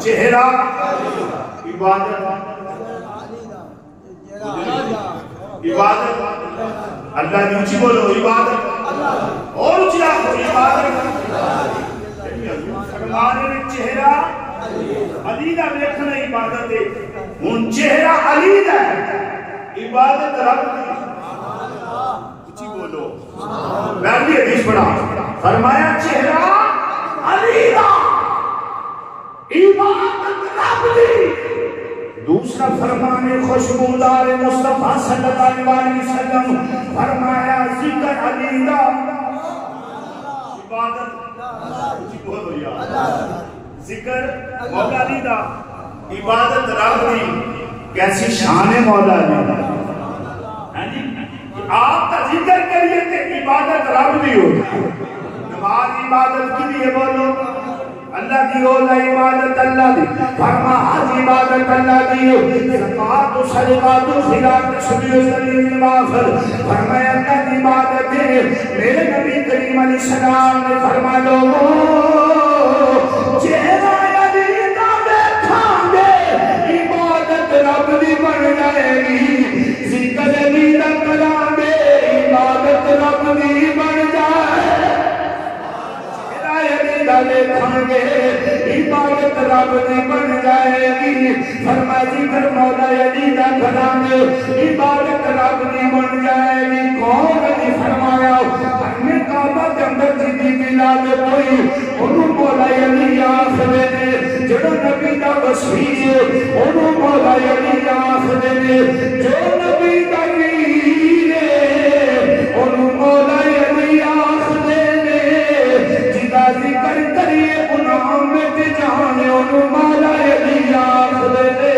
چہرہ عبادت اللہ کی اونچی بولو عبادت اور اونچی آخو عبادت فرمانے میں چہرہ علی دا دیکھنا عبادت ہے ان چہرہ علی دا ہے عبادت رب کی اونچی بولو میں بھی حدیث پڑھا فرمایا چہرہ علی دا عبادت رب دی دوسرا فرمانے خوشبودار مصطفیٰ صلی اللہ علیہ وسلم فرمایا ذکر علی دا عبادت ذکر مولا علی دا عبادت رب دی کیسی شان ہے مولا علی آپ کا ذکر کریے کہ عبادت رب دی ہو نماز عبادت کی لیے بولو اللہ دی اولا عبادت اللہ دی فرما حج عبادت اللہ دی زکات و صدقات و خیرات تسبیح و تحلیل المغفر فرمایا اللہ دی عبادت ہے میرے نبی کریم علیہ السلام نے فرما لو چہرہ علی دا دیکھاں گے عبادت رب دی بن جائے گی ذکر علی دا کریں گے عبادت رب دی بن جائے دیکھیں گے عبادت رب دی بن جائے گی فرمایا ذکر مولا علی دا کریں گے عبادت رب دی بن جائے گی کون نے فرمایا ہمیں کعبہ کے اندر جدی ولادت ہوئی انہوں مولا علی آخرے نے جڑا نبی دا وسیع انہوں مولا علی آخرے نے جو نبی دا ویر انہوں مولا علی آخرے نے جدا ذکر کریے انہوں میں جانے انہوں مولا علی آخرے نے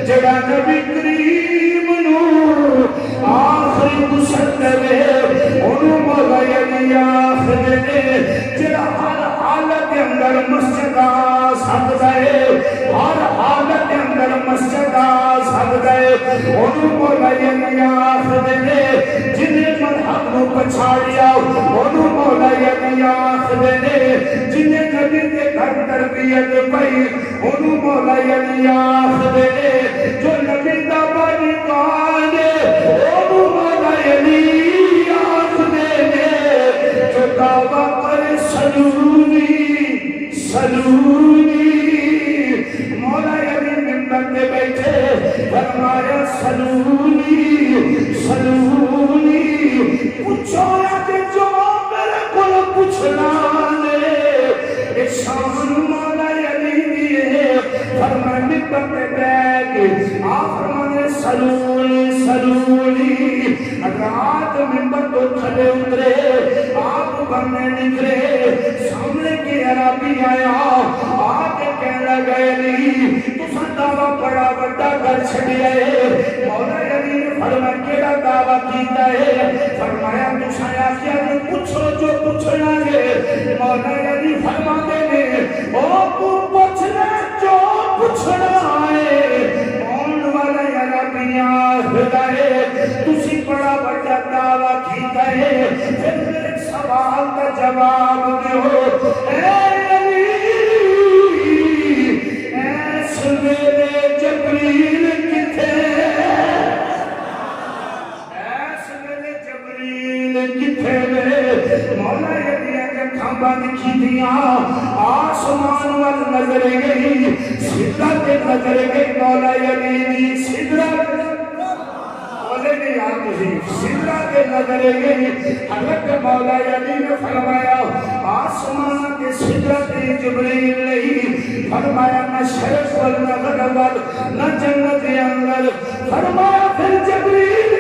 جڑا نبی کریم نو آخری مسلمے انہوں مولا علی آخرے نے جڑا ہر حالت اندر مسجد آ سکتا ہے ہر حالت اندر مسجد آ سکتا ہے انہوں مولا علی آخرے نے جنہیں مذہب نو پچھاڑیا انہوں مولا علی آخرے نے جنہیں نبی کے گھر تربیت پئی انہوں مولا علی آخرے نے جو نبی دا بانی کانے انہوں مولا علی آخرے نے جو دعویٰ کرے سلونی سلونی مولا علی ممبر میں بیٹھے فرمایا سلونی سلونی پوچھو یا کہ جو میرے کو پوچھنا لے شان مولا علی دیئے فرمایا ممبر میں بیٹھ آپ فرمانے سلونی سلونی رات ممبر تو کھلے اترے آپ بننے نکلے سامنے کی عربی آیا آگے کہنا گئے نہیں تو دعویٰ بڑا بڑا کر چھڑیا ہے مولا علی نے فرمایا کیڑا دعویٰ کیتا ہے فرمایا تشایا کیا جو پوچھو جو پوچھنا ہے مولا علی فرماتے ہیں او تو پوچھنا جو پوچھنا ہے کون والا عربیاں ہدایے تسی بڑا بڑا دعویٰ کیتا ہے پھر میرے سوال کا جواب دیو اے علی ایس میرے جبریل کتھے ایس میرے جبریل کتھے مولا علی اکھاں بند کی دیا آسمان وال نظر گئی سدرت نظر گئی مولا علی دی سدرت سدرت نظر گئی حضرت مولا علی نے فرمایا آسمان کے سدرت جبریل نہیں فرمایا نہ شرف نہ غربت نہ جنت اندر فرمایا پھر جبریل